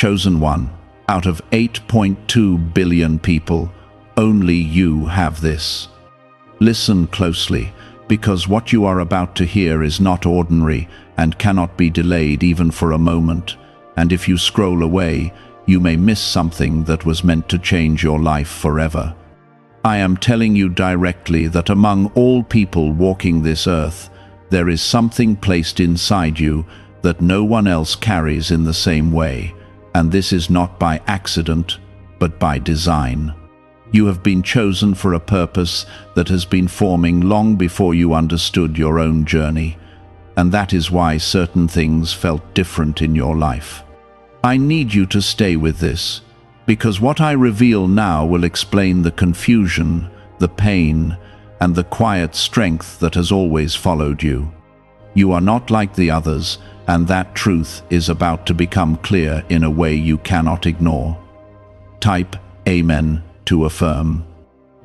chosen one. Out of 8.2 billion people, only you have this. Listen closely, because what you are about to hear is not ordinary and cannot be delayed even for a moment. And if you scroll away, you may miss something that was meant to change your life forever. I am telling you directly that among all people walking this earth, there is something placed inside you that no one else carries in the same way. And this is not by accident, but by design. You have been chosen for a purpose that has been forming long before you understood your own journey. And that is why certain things felt different in your life. I need you to stay with this, because what I reveal now will explain the confusion, the pain, and the quiet strength that has always followed you. You are not like the others, and that truth is about to become clear in a way you cannot ignore. Type Amen to affirm.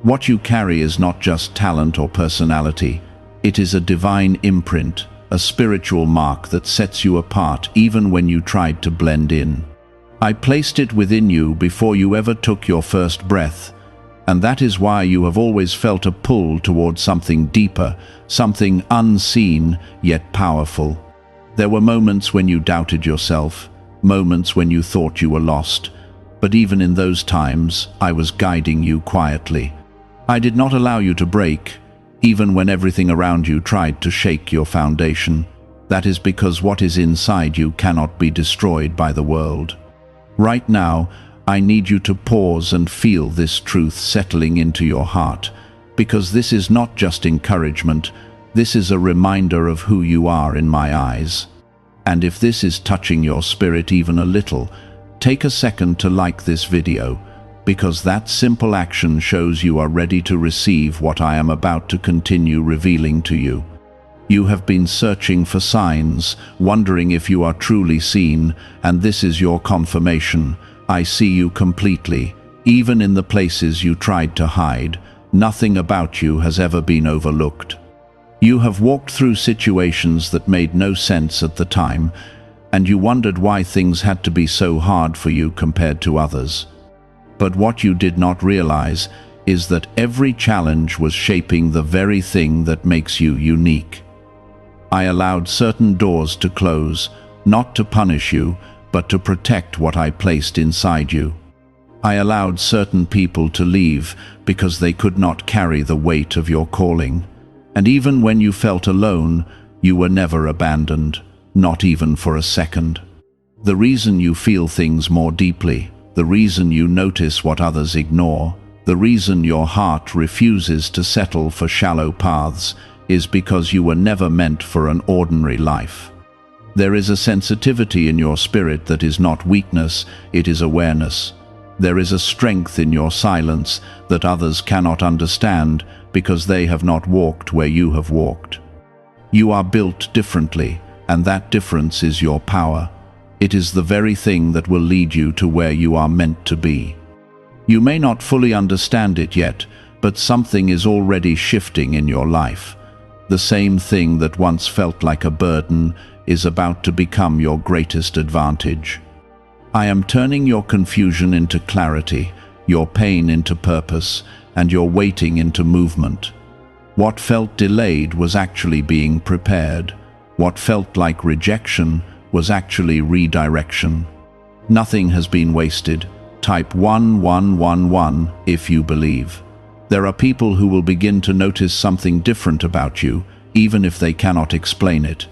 What you carry is not just talent or personality. It is a divine imprint, a spiritual mark that sets you apart even when you tried to blend in. I placed it within you before you ever took your first breath, and that is why you have always felt a pull towards something deeper, something unseen yet powerful. There were moments when you doubted yourself, moments when you thought you were lost, but even in those times, I was guiding you quietly. I did not allow you to break, even when everything around you tried to shake your foundation. That is because what is inside you cannot be destroyed by the world. Right now, I need you to pause and feel this truth settling into your heart, because this is not just encouragement, this is a reminder of who you are in my eyes. And if this is touching your spirit even a little, take a second to like this video, because that simple action shows you are ready to receive what I am about to continue revealing to you. You have been searching for signs, wondering if you are truly seen, and this is your confirmation. I see you completely, even in the places you tried to hide. Nothing about you has ever been overlooked. You have walked through situations that made no sense at the time, and you wondered why things had to be so hard for you compared to others. But what you did not realize is that every challenge was shaping the very thing that makes you unique. I allowed certain doors to close, not to punish you, but to protect what I placed inside you. I allowed certain people to leave because they could not carry the weight of your calling. And even when you felt alone, you were never abandoned, not even for a second. The reason you feel things more deeply, the reason you notice what others ignore, the reason your heart refuses to settle for shallow paths, is because you were never meant for an ordinary life. There is a sensitivity in your spirit that is not weakness, it is awareness. There is a strength in your silence that others cannot understand because they have not walked where you have walked. You are built differently, and that difference is your power. It is the very thing that will lead you to where you are meant to be. You may not fully understand it yet, but something is already shifting in your life. The same thing that once felt like a burden is about to become your greatest advantage. I am turning your confusion into clarity, your pain into purpose, and your waiting into movement. What felt delayed was actually being prepared. What felt like rejection was actually redirection. Nothing has been wasted. Type 1111 if you believe. There are people who will begin to notice something different about you, even if they cannot explain it.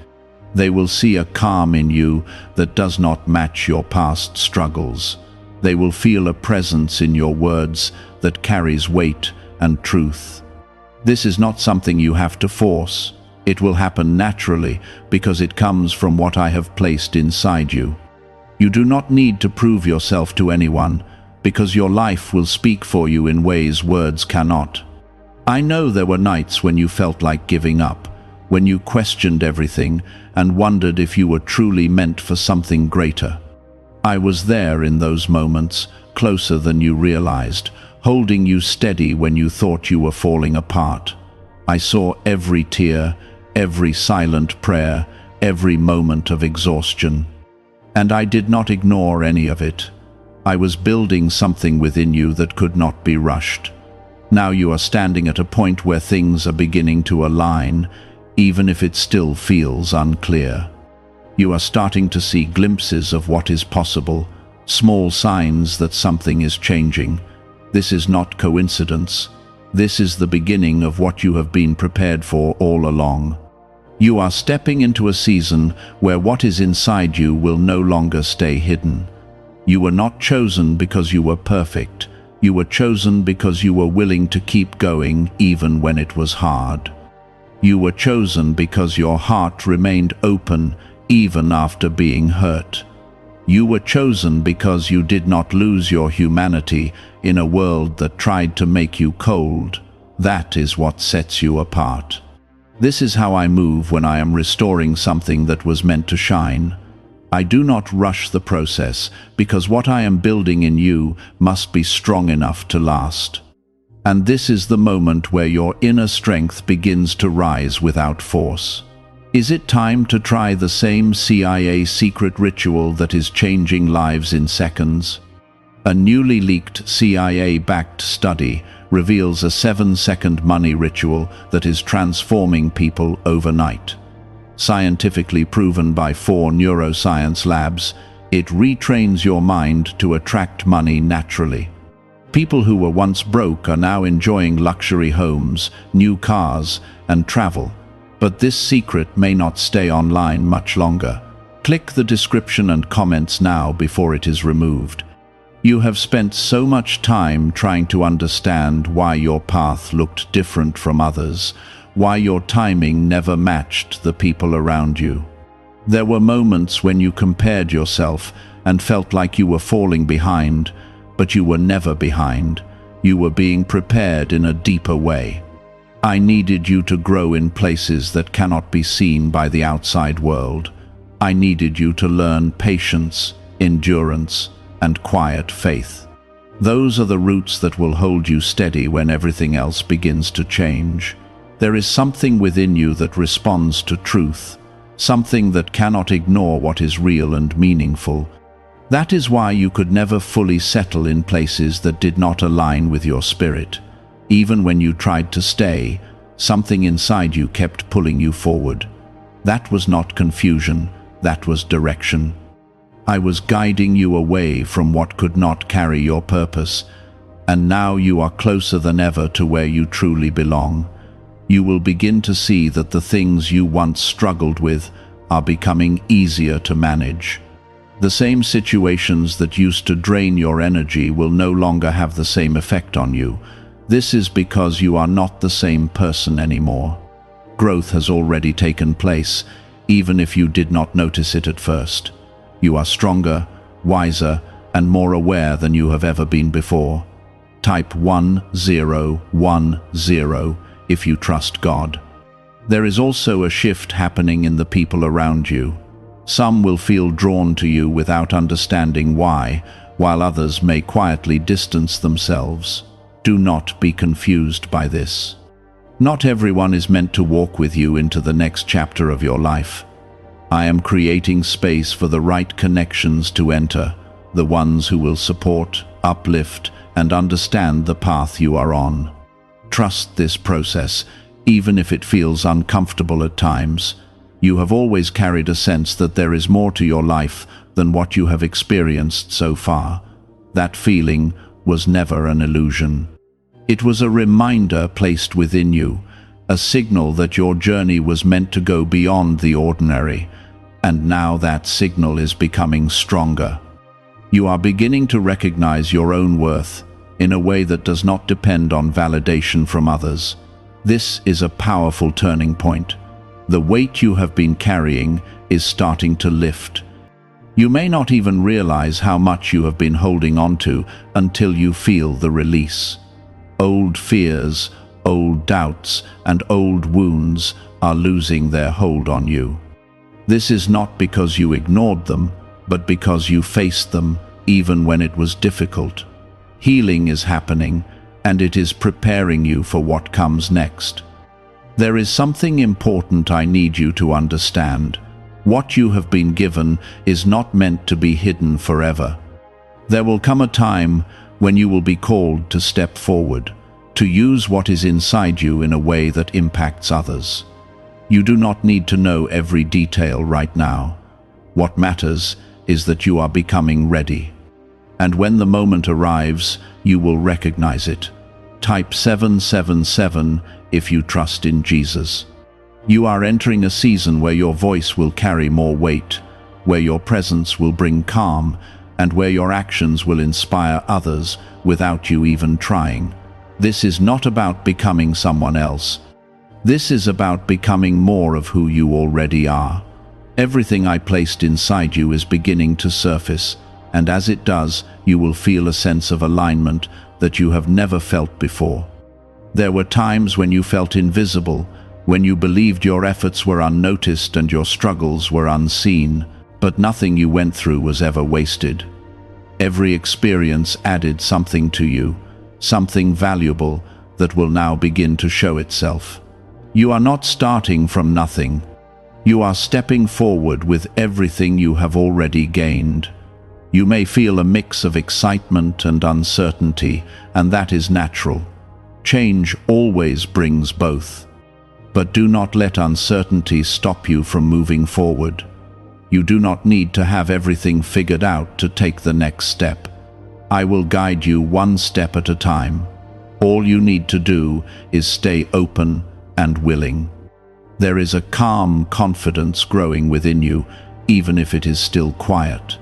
They will see a calm in you that does not match your past struggles. They will feel a presence in your words that carries weight and truth. This is not something you have to force. It will happen naturally because it comes from what I have placed inside you. You do not need to prove yourself to anyone, because your life will speak for you in ways words cannot. I know there were nights when you felt like giving up, when you questioned everything and wondered if you were truly meant for something greater. I was there in those moments, closer than you realized, holding you steady when you thought you were falling apart. I saw every tear, every silent prayer, every moment of exhaustion. And I did not ignore any of it. I was building something within you that could not be rushed. Now you are standing at a point where things are beginning to align, even if it still feels unclear. You are starting to see glimpses of what is possible, small signs that something is changing. This is not coincidence. This is the beginning of what you have been prepared for all along. You are stepping into a season where what is inside you will no longer stay hidden. You were not chosen because you were perfect. You were chosen because you were willing to keep going even when it was hard. You were chosen because your heart remained open even after being hurt. You were chosen because you did not lose your humanity in a world that tried to make you cold. That is what sets you apart. This is how I move when I am restoring something that was meant to shine. I do not rush the process, because what I am building in you must be strong enough to last. And this is the moment where your inner strength begins to rise without force. Is it time to try the same CIA secret ritual that is changing lives in seconds? A newly leaked CIA-backed study reveals a 7-second money ritual that is transforming people overnight. Scientifically proven by 4 neuroscience labs, it retrains your mind to attract money naturally. People who were once broke are now enjoying luxury homes, new cars, and travel. But this secret may not stay online much longer. Click the description and comments now before it is removed. You have spent so much time trying to understand why your path looked different from others, why your timing never matched the people around you. There were moments when you compared yourself and felt like you were falling behind, but you were never behind. You were being prepared in a deeper way. I needed you to grow in places that cannot be seen by the outside world. I needed you to learn patience, endurance, and quiet faith. Those are the roots that will hold you steady when everything else begins to change. There is something within you that responds to truth, something that cannot ignore what is real and meaningful. That is why you could never fully settle in places that did not align with your spirit. Even when you tried to stay, something inside you kept pulling you forward. That was not confusion, that was direction. I was guiding you away from what could not carry your purpose, and now you are closer than ever to where you truly belong. You will begin to see that the things you once struggled with are becoming easier to manage. The same situations that used to drain your energy will no longer have the same effect on you. This is because you are not the same person anymore. Growth has already taken place, even if you did not notice it at first. You are stronger, wiser, and more aware than you have ever been before. Type 1010 if you trust God. There is also a shift happening in the people around you. Some will feel drawn to you without understanding why, while others may quietly distance themselves. Do not be confused by this. Not everyone is meant to walk with you into the next chapter of your life. I am creating space for the right connections to enter, the ones who will support, uplift, and understand the path you are on. Trust this process, even if it feels uncomfortable at times. You have always carried a sense that there is more to your life than what you have experienced so far. That feeling was never an illusion. It was a reminder placed within you, a signal that your journey was meant to go beyond the ordinary, and now that signal is becoming stronger. You are beginning to recognize your own worth in a way that does not depend on validation from others. This is a powerful turning point. The weight you have been carrying is starting to lift. You may not even realize how much you have been holding on to until you feel the release. Old fears, old doubts, and old wounds are losing their hold on you. This is not because you ignored them, but because you faced them even when it was difficult. Healing is happening, and it is preparing you for what comes next. There is something important I need you to understand. What you have been given is not meant to be hidden forever. There will come a time when you will be called to step forward, to use what is inside you in a way that impacts others. You do not need to know every detail right now. What matters is that you are becoming ready. And when the moment arrives, you will recognize it. Type 777 if you trust in Jesus. You are entering a season where your voice will carry more weight, where your presence will bring calm, and where your actions will inspire others without you even trying. This is not about becoming someone else. This is about becoming more of who you already are. Everything I placed inside you is beginning to surface, and as it does, you will feel a sense of alignment that you have never felt before. There were times when you felt invisible, when you believed your efforts were unnoticed and your struggles were unseen, but nothing you went through was ever wasted. Every experience added something to you, something valuable that will now begin to show itself. You are not starting from nothing. You are stepping forward with everything you have already gained. You may feel a mix of excitement and uncertainty, and that is natural. Change always brings both. But do not let uncertainty stop you from moving forward. You do not need to have everything figured out to take the next step. I will guide you one step at a time. All you need to do is stay open and willing. There is a calm confidence growing within you, even if it is still quiet.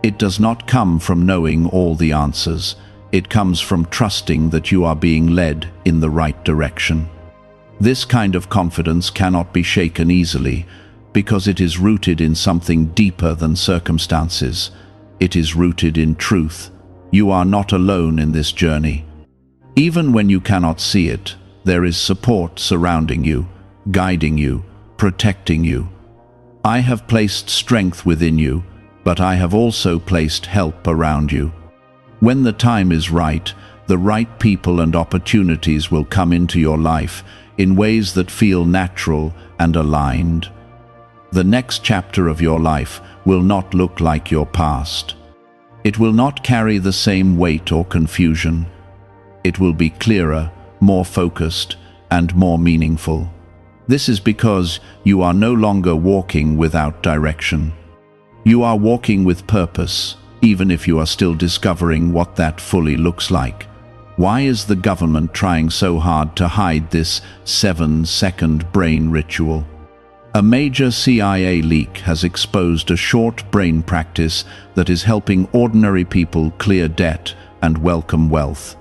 It does not come from knowing all the answers. It comes from trusting that you are being led in the right direction. This kind of confidence cannot be shaken easily, because it is rooted in something deeper than circumstances. It is rooted in truth. You are not alone in this journey. Even when you cannot see it, there is support surrounding you, guiding you, protecting you. I have placed strength within you, but I have also placed help around you. When the time is right, the right people and opportunities will come into your life in ways that feel natural and aligned. The next chapter of your life will not look like your past. It will not carry the same weight or confusion. It will be clearer, more focused, and more meaningful. This is because you are no longer walking without direction. You are walking with purpose, even if you are still discovering what that fully looks like. Why is the government trying so hard to hide this 7-second brain ritual? A major CIA leak has exposed a short brain practice that is helping ordinary people clear debt and welcome wealth.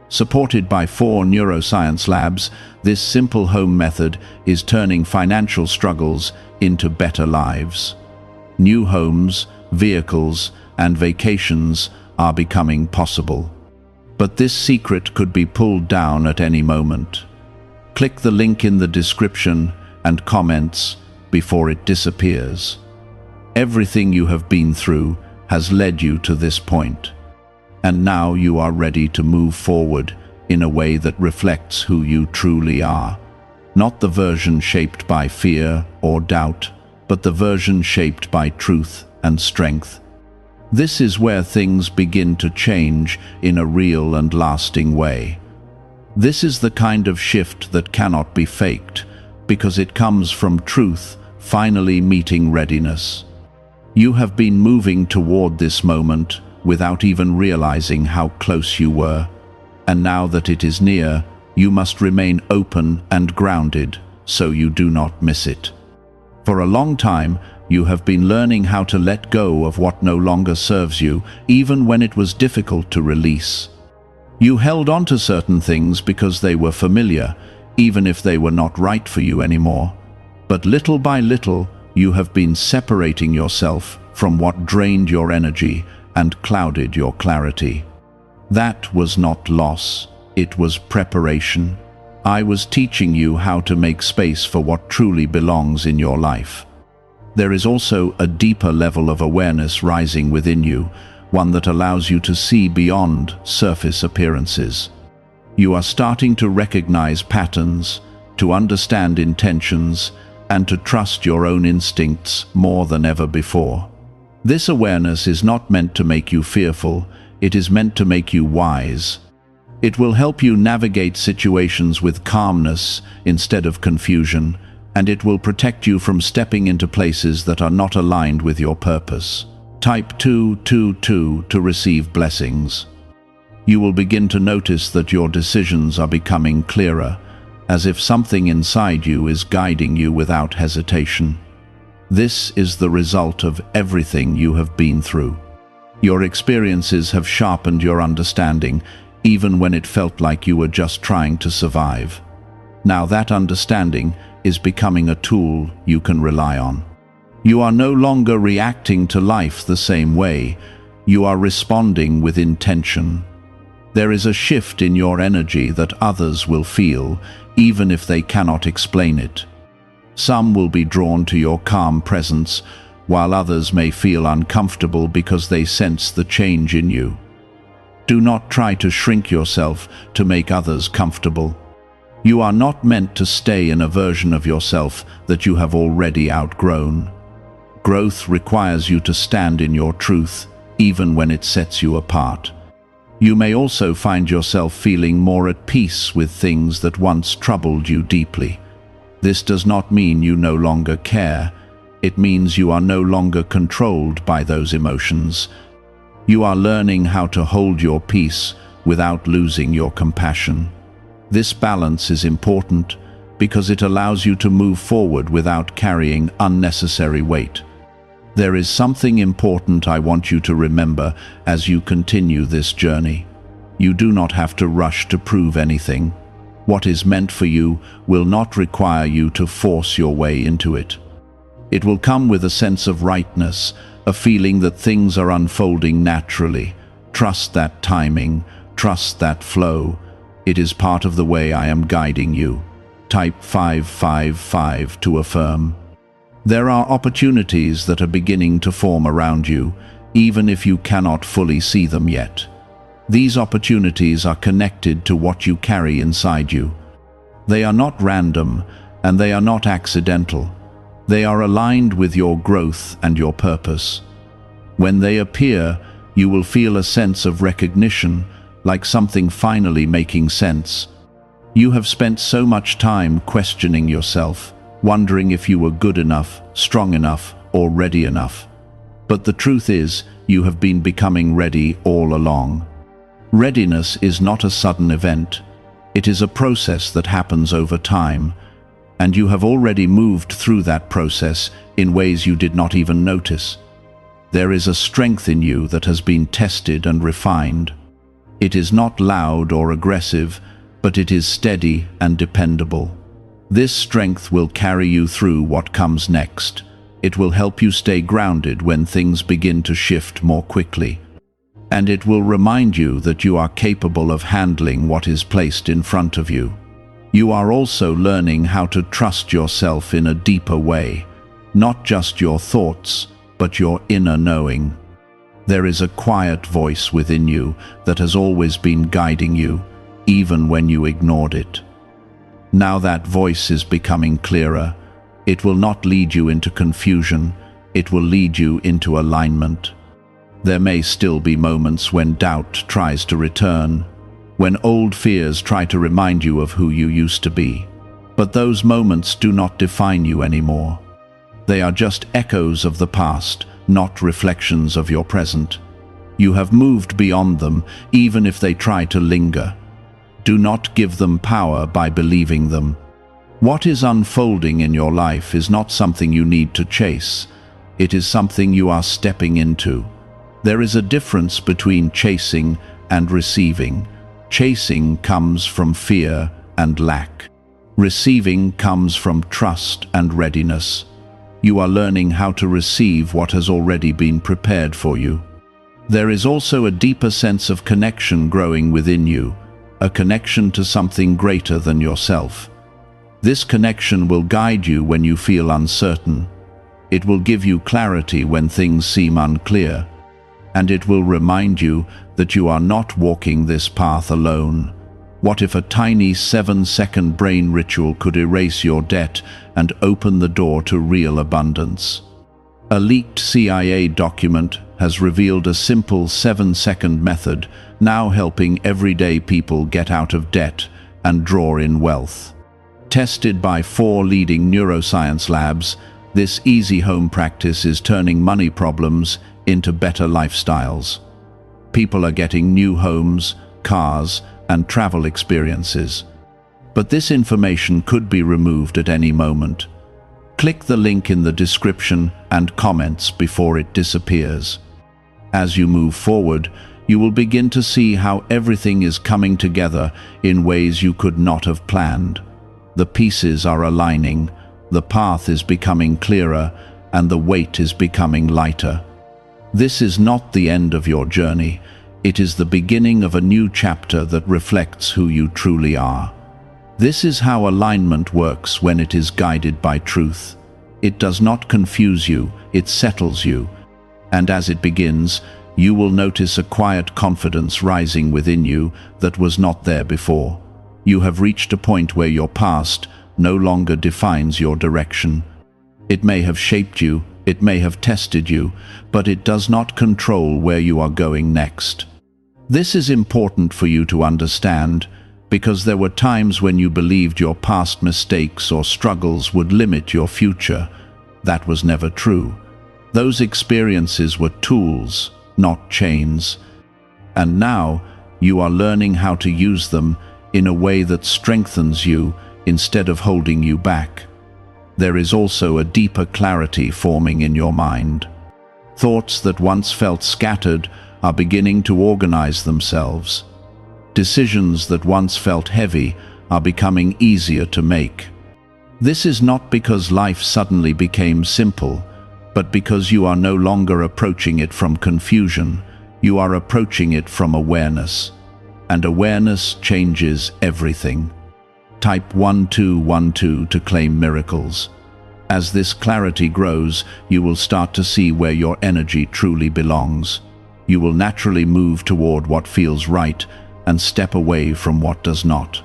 Supported by 4 neuroscience labs, this simple home method is turning financial struggles into better lives. New homes, vehicles, and vacations are becoming possible. But this secret could be pulled down at any moment. Click the link in the description and comments before it disappears. Everything you have been through has led you to this point. And now you are ready to move forward in a way that reflects who you truly are. Not the version shaped by fear or doubt, but the version shaped by truth and strength. This is where things begin to change in a real and lasting way. This is the kind of shift that cannot be faked, because it comes from truth finally meeting readiness. You have been moving toward this moment without even realizing how close you were. And now that it is near, you must remain open and grounded so you do not miss it. For a long time, you have been learning how to let go of what no longer serves you, even when it was difficult to release. You held on to certain things because they were familiar, even if they were not right for you anymore. But little by little, you have been separating yourself from what drained your energy and clouded your clarity. That was not loss, it was preparation. I was teaching you how to make space for what truly belongs in your life. There is also a deeper level of awareness rising within you, one that allows you to see beyond surface appearances. You are starting to recognize patterns, to understand intentions, and to trust your own instincts more than ever before. This awareness is not meant to make you fearful, it is meant to make you wise. It will help you navigate situations with calmness instead of confusion, and it will protect you from stepping into places that are not aligned with your purpose. Type 222 to receive blessings. You will begin to notice that your decisions are becoming clearer, as if something inside you is guiding you without hesitation. This is the result of everything you have been through. Your experiences have sharpened your understanding, even when it felt like you were just trying to survive. Now that understanding is becoming a tool you can rely on. You are no longer reacting to life the same way, you are responding with intention. There is a shift in your energy that others will feel, even if they cannot explain it. Some will be drawn to your calm presence, while others may feel uncomfortable because they sense the change in you. Do not try to shrink yourself to make others comfortable. You are not meant to stay in a version of yourself that you have already outgrown. Growth requires you to stand in your truth, even when it sets you apart. You may also find yourself feeling more at peace with things that once troubled you deeply. This does not mean you no longer care. It means you are no longer controlled by those emotions. You are learning how to hold your peace without losing your compassion. This balance is important because it allows you to move forward without carrying unnecessary weight. There is something important I want you to remember as you continue this journey. You do not have to rush to prove anything. What is meant for you will not require you to force your way into it. It will come with a sense of rightness, a feeling that things are unfolding naturally. Trust that timing, trust that flow. It is part of the way I am guiding you. Type 555 to affirm. There are opportunities that are beginning to form around you, even if you cannot fully see them yet. These opportunities are connected to what you carry inside you. They are not random, and they are not accidental. They are aligned with your growth and your purpose. When they appear, you will feel a sense of recognition, like something finally making sense. You have spent so much time questioning yourself, wondering if you were good enough, strong enough, or ready enough. But the truth is, you have been becoming ready all along. Readiness is not a sudden event. It is a process that happens over time, and you have already moved through that process in ways you did not even notice. There is a strength in you that has been tested and refined. It is not loud or aggressive, but it is steady and dependable. This strength will carry you through what comes next. It will help you stay grounded when things begin to shift more quickly. And it will remind you that you are capable of handling what is placed in front of you. You are also learning how to trust yourself in a deeper way, not just your thoughts, but your inner knowing. There is a quiet voice within you that has always been guiding you, even when you ignored it. Now that voice is becoming clearer. It will not lead you into confusion, it will lead you into alignment. There may still be moments when doubt tries to return, when old fears try to remind you of who you used to be. But those moments do not define you anymore. They are just echoes of the past, not reflections of your present. You have moved beyond them, even if they try to linger. Do not give them power by believing them. What is unfolding in your life is not something you need to chase. It is something you are stepping into. There is a difference between chasing and receiving. Chasing comes from fear and lack. Receiving comes from trust and readiness. You are learning how to receive what has already been prepared for you. There is also a deeper sense of connection growing within you, a connection to something greater than yourself. This connection will guide you when you feel uncertain. It will give you clarity when things seem unclear. And it will remind you that you are not walking this path alone. What if a tiny 7-second brain ritual could erase your debt and open the door to real abundance? A leaked CIA document has revealed a simple 7-second method, now helping everyday people get out of debt and draw in wealth. Tested by 4 leading neuroscience labs, this easy home practice is turning money problems into better lifestyles. People are getting new homes, cars, and travel experiences. But this information could be removed at any moment. Click the link in the description and comments before it disappears. As you move forward, you will begin to see how everything is coming together in ways you could not have planned. The pieces are aligning, the path is becoming clearer, and the weight is becoming lighter. This is not the end of your journey. It is the beginning of a new chapter that reflects who you truly are. This is how alignment works when it is guided by truth. It does not confuse you, it settles you. And as it begins, you will notice a quiet confidence rising within you that was not there before. You have reached a point where your past no longer defines your direction. It may have shaped you, it may have tested you, but it does not control where you are going next. This is important for you to understand, because there were times when you believed your past mistakes or struggles would limit your future. That was never true. Those experiences were tools, not chains. And now, you are learning how to use them in a way that strengthens you instead of holding you back. There is also a deeper clarity forming in your mind. Thoughts that once felt scattered are beginning to organize themselves. Decisions that once felt heavy are becoming easier to make. This is not because life suddenly became simple, but because you are no longer approaching it from confusion. You are approaching it from awareness. And awareness changes everything. Type 1212 to claim miracles. As this clarity grows, you will start to see where your energy truly belongs. You will naturally move toward what feels right and step away from what does not.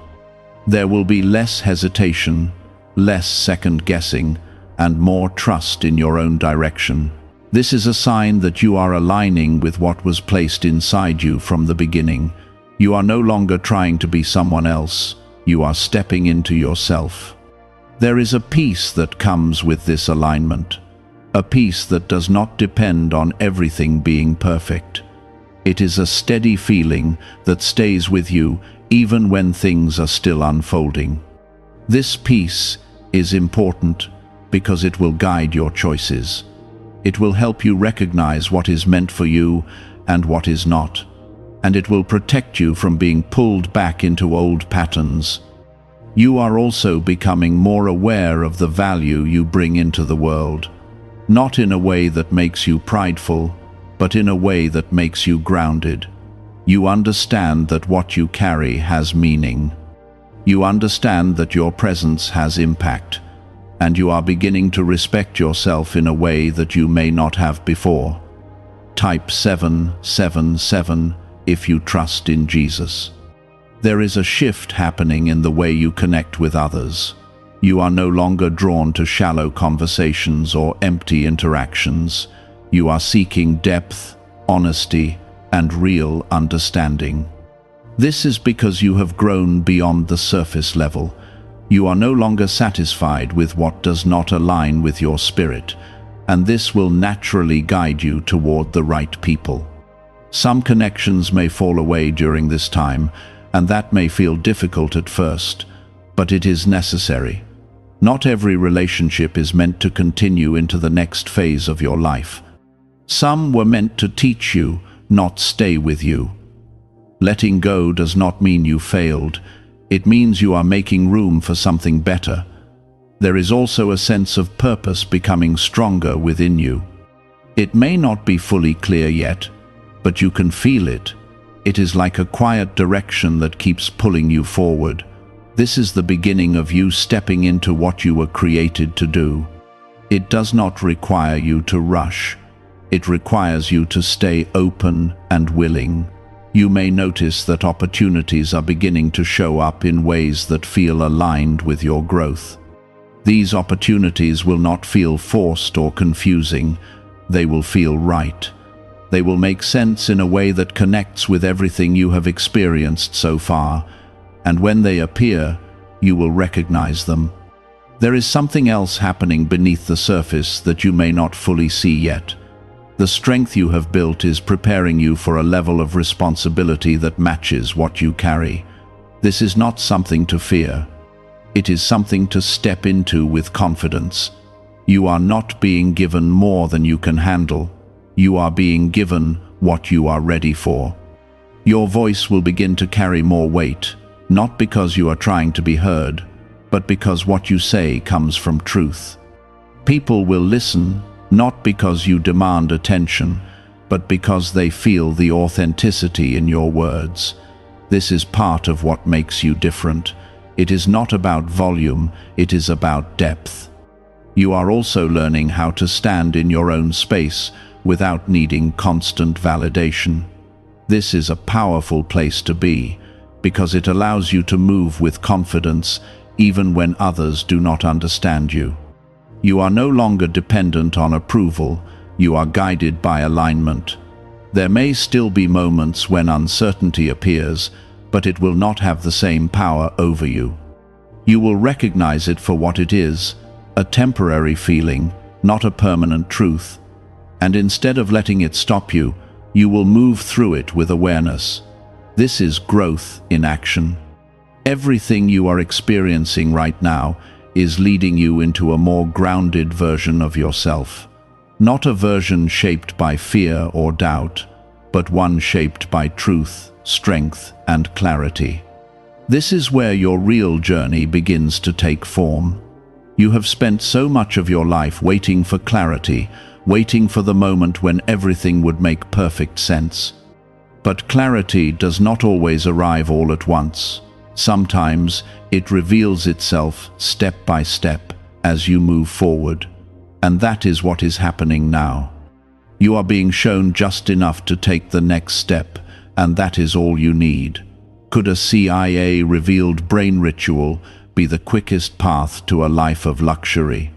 There will be less hesitation, less second-guessing, and more trust in your own direction. This is a sign that you are aligning with what was placed inside you from the beginning. You are no longer trying to be someone else. You are stepping into yourself. There is a peace that comes with this alignment. A peace that does not depend on everything being perfect. It is a steady feeling that stays with you even when things are still unfolding. This peace is important because it will guide your choices. It will help you recognize what is meant for you and what is not. And it will protect you from being pulled back into old patterns. You are also becoming more aware of the value you bring into the world. Not in a way that makes you prideful, but in a way that makes you grounded. You understand that what you carry has meaning. You understand that your presence has impact, and you are beginning to respect yourself in a way that you may not have before. Type 777 if you trust in Jesus. There is a shift happening in the way you connect with others. You are no longer drawn to shallow conversations or empty interactions. You are seeking depth, honesty, and real understanding. This is because you have grown beyond the surface level. You are no longer satisfied with what does not align with your spirit, and this will naturally guide you toward the right people. Some connections may fall away during this time, and that may feel difficult at first, but it is necessary. Not every relationship is meant to continue into the next phase of your life. Some were meant to teach you, not stay with you. Letting go does not mean you failed. It means you are making room for something better. There is also a sense of purpose becoming stronger within you. It may not be fully clear yet, but you can feel it. It is like a quiet direction that keeps pulling you forward. This is the beginning of you stepping into what you were created to do. It does not require you to rush. It requires you to stay open and willing. You may notice that opportunities are beginning to show up in ways that feel aligned with your growth. These opportunities will not feel forced or confusing. They will feel right. They will make sense in a way that connects with everything you have experienced so far, and when they appear, you will recognize them. There is something else happening beneath the surface that you may not fully see yet. The strength you have built is preparing you for a level of responsibility that matches what you carry. This is not something to fear. It is something to step into with confidence. You are not being given more than you can handle. You are being given what you are ready for. Your voice will begin to carry more weight, not because you are trying to be heard, but because what you say comes from truth. People will listen, not because you demand attention, but because they feel the authenticity in your words. This is part of what makes you different. It is not about volume, it is about depth. You are also learning how to stand in your own space without needing constant validation. This is a powerful place to be, because it allows you to move with confidence even when others do not understand you. You are no longer dependent on approval, you are guided by alignment. There may still be moments when uncertainty appears, but it will not have the same power over you. You will recognize it for what it is, a temporary feeling, not a permanent truth. And instead of letting it stop you, you will move through it with awareness. This is growth in action. Everything you are experiencing right now is leading you into a more grounded version of yourself. Not a version shaped by fear or doubt, but one shaped by truth, strength, and clarity. This is where your real journey begins to take form. You have spent so much of your life waiting for clarity, waiting for the moment when everything would make perfect sense. But clarity does not always arrive all at once. Sometimes it reveals itself step by step as you move forward. And that is what is happening now. You are being shown just enough to take the next step, and that is all you need. Could a CIA-revealed brain ritual be the quickest path to a life of luxury?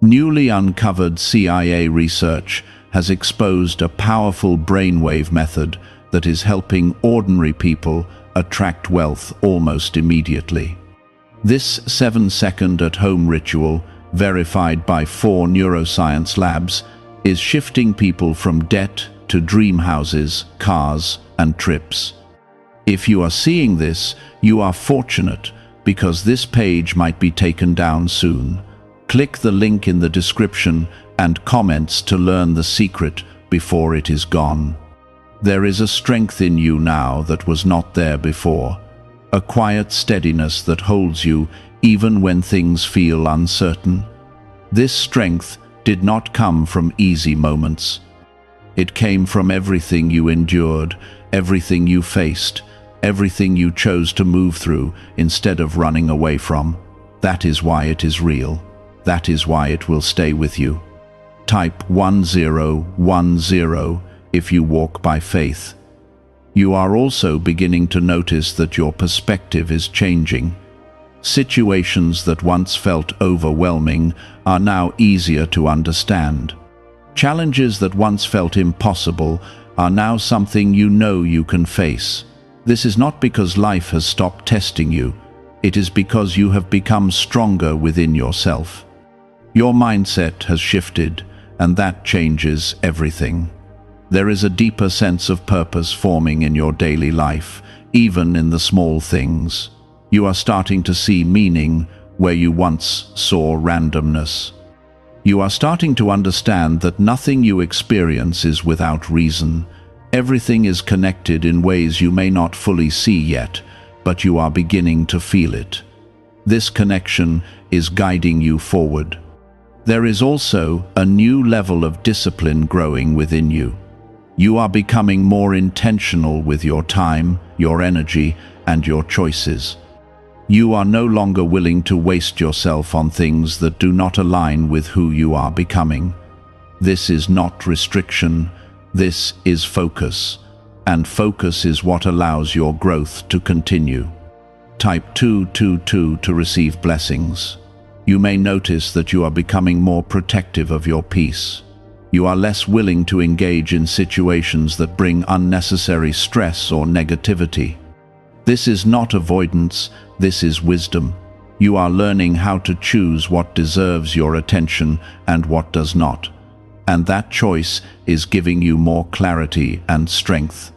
Newly uncovered CIA research has exposed a powerful brainwave method that is helping ordinary people attract wealth almost immediately. This 7-second at-home ritual, verified by 4 neuroscience labs, is shifting people from debt to dream houses, cars, and trips. If you are seeing this, you are fortunate, because this page might be taken down soon. Click the link in the description and comments to learn the secret before it is gone. There is a strength in you now that was not there before, a quiet steadiness that holds you even when things feel uncertain. This strength did not come from easy moments. It came from everything you endured, everything you faced, everything you chose to move through instead of running away from. That is why it is real. That is why it will stay with you. Type 1010 if you walk by faith. You are also beginning to notice that your perspective is changing. Situations that once felt overwhelming are now easier to understand. Challenges that once felt impossible are now something you know you can face. This is not because life has stopped testing you. It is because you have become stronger within yourself. Your mindset has shifted, and that changes everything. There is a deeper sense of purpose forming in your daily life, even in the small things. You are starting to see meaning where you once saw randomness. You are starting to understand that nothing you experience is without reason. Everything is connected in ways you may not fully see yet, but you are beginning to feel it. This connection is guiding you forward. There is also a new level of discipline growing within you. You are becoming more intentional with your time, your energy, and your choices. You are no longer willing to waste yourself on things that do not align with who you are becoming. This is not restriction, this is focus. and focus is what allows your growth to continue. Type 222 to receive blessings. You may notice that you are becoming more protective of your peace. You are less willing to engage in situations that bring unnecessary stress or negativity. This is not avoidance, this is wisdom. You are learning how to choose what deserves your attention and what does not. And that choice is giving you more clarity and strength.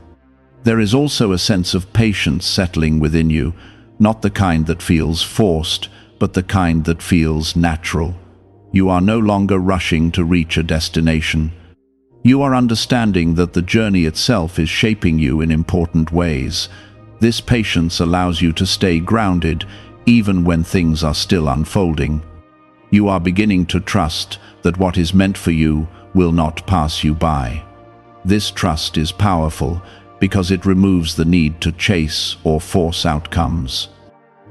There is also a sense of patience settling within you, not the kind that feels forced, but the kind that feels natural. You are no longer rushing to reach a destination. You are understanding that the journey itself is shaping you in important ways. This patience allows you to stay grounded, even when things are still unfolding. You are beginning to trust that what is meant for you will not pass you by. This trust is powerful because it removes the need to chase or force outcomes.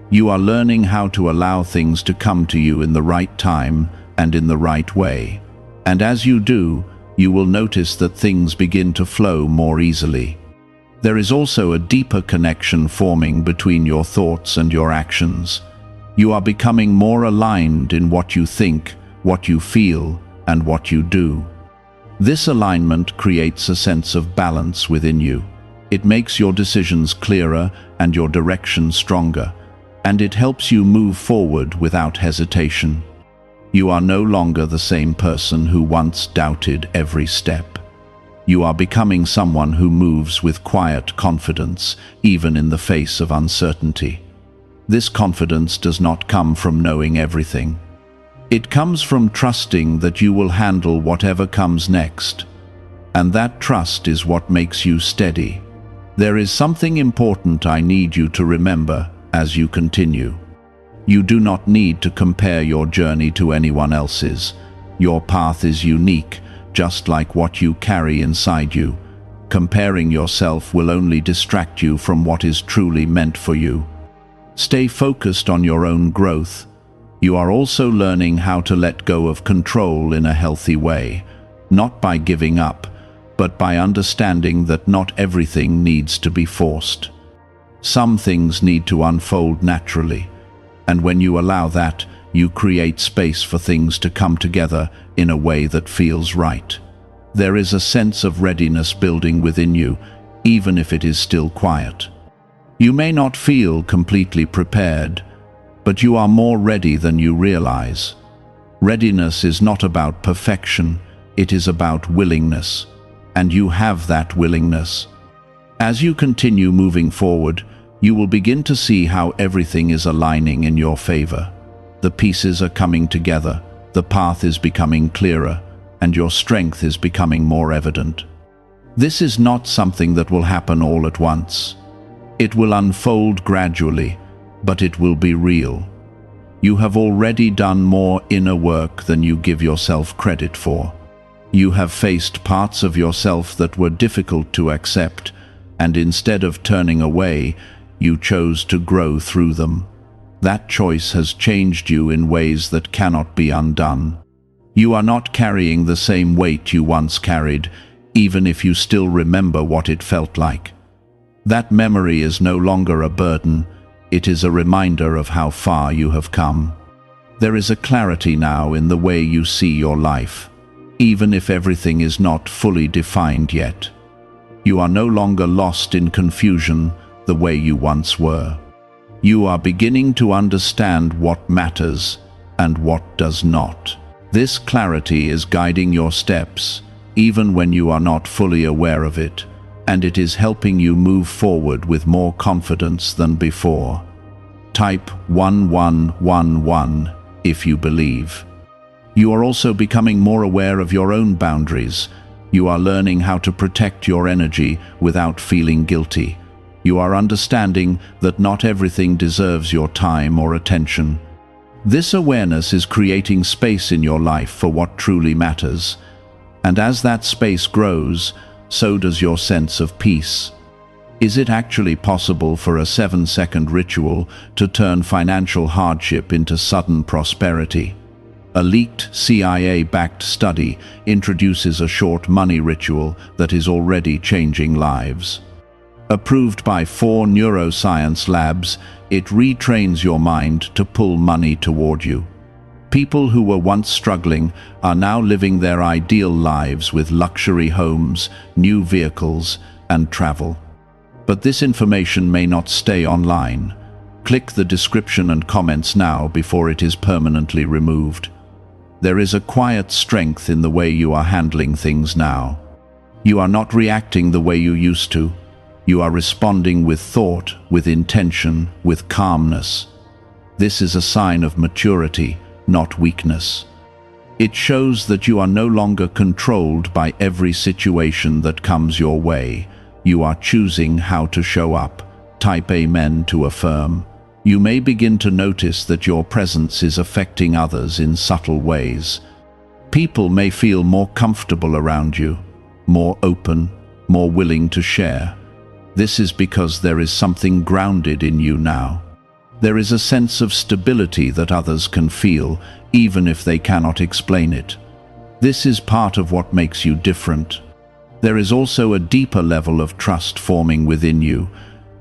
You are learning how to allow things to come to you in the right time and in the right way. And as you do, you will notice that things begin to flow more easily. There is also a deeper connection forming between your thoughts and your actions. You are becoming more aligned in what you think, what you feel, and what you do. This alignment creates a sense of balance within you. It makes your decisions clearer and your direction stronger, and it helps you move forward without hesitation. You are no longer the same person who once doubted every step. You are becoming someone who moves with quiet confidence, even in the face of uncertainty. This confidence does not come from knowing everything. It comes from trusting that you will handle whatever comes next. And that trust is what makes you steady. There is something important I need you to remember as you continue. You do not need to compare your journey to anyone else's. Your path is unique, just like what you carry inside you. Comparing yourself will only distract you from what is truly meant for you. Stay focused on your own growth. You are also learning how to let go of control in a healthy way, not by giving up, but by understanding that not everything needs to be forced. Some things need to unfold naturally, and when you allow that, you create space for things to come together in a way that feels right. There is a sense of readiness building within you, even if it is still quiet. You may not feel completely prepared, but you are more ready than you realize. Readiness is not about perfection, it is about willingness, and you have that willingness. As you continue moving forward, you will begin to see how everything is aligning in your favor. The pieces are coming together, the path is becoming clearer, and your strength is becoming more evident. This is not something that will happen all at once. It will unfold gradually, but it will be real. You have already done more inner work than you give yourself credit for. You have faced parts of yourself that were difficult to accept, and instead of turning away, you chose to grow through them. That choice has changed you in ways that cannot be undone. You are not carrying the same weight you once carried, even if you still remember what it felt like. That memory is no longer a burden, it is a reminder of how far you have come. There is a clarity now in the way you see your life, even if everything is not fully defined yet. You are no longer lost in confusion the way you once were. You are beginning to understand what matters and what does not. This clarity is guiding your steps, even when you are not fully aware of it, and it is helping you move forward with more confidence than before. Type 1111 if you believe. You are also becoming more aware of your own boundaries. You are learning how to protect your energy without feeling guilty. You are understanding that not everything deserves your time or attention. This awareness is creating space in your life for what truly matters. And as that space grows, so does your sense of peace. Is it actually possible for a 7-second ritual to turn financial hardship into sudden prosperity? A leaked CIA-backed study introduces a short money ritual that is already changing lives. Approved by 4 neuroscience labs, it retrains your mind to pull money toward you. People who were once struggling are now living their ideal lives with luxury homes, new vehicles, and travel. But this information may not stay online. Click the description and comments now before it is permanently removed. There is a quiet strength in the way you are handling things now. You are not reacting the way you used to. You are responding with thought, with intention, with calmness. This is a sign of maturity, not weakness. It shows that you are no longer controlled by every situation that comes your way. You are choosing how to show up. Type Amen to affirm. You may begin to notice that your presence is affecting others in subtle ways. People may feel more comfortable around you, more open, more willing to share. This is because there is something grounded in you now. There is a sense of stability that others can feel, even if they cannot explain it. This is part of what makes you different. There is also a deeper level of trust forming within you,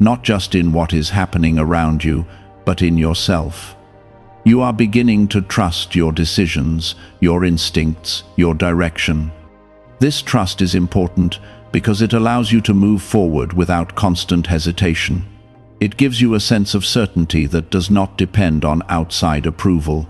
not just in what is happening around you, but in yourself. You are beginning to trust your decisions, your instincts, your direction. This trust is important because it allows you to move forward without constant hesitation. It gives you a sense of certainty that does not depend on outside approval.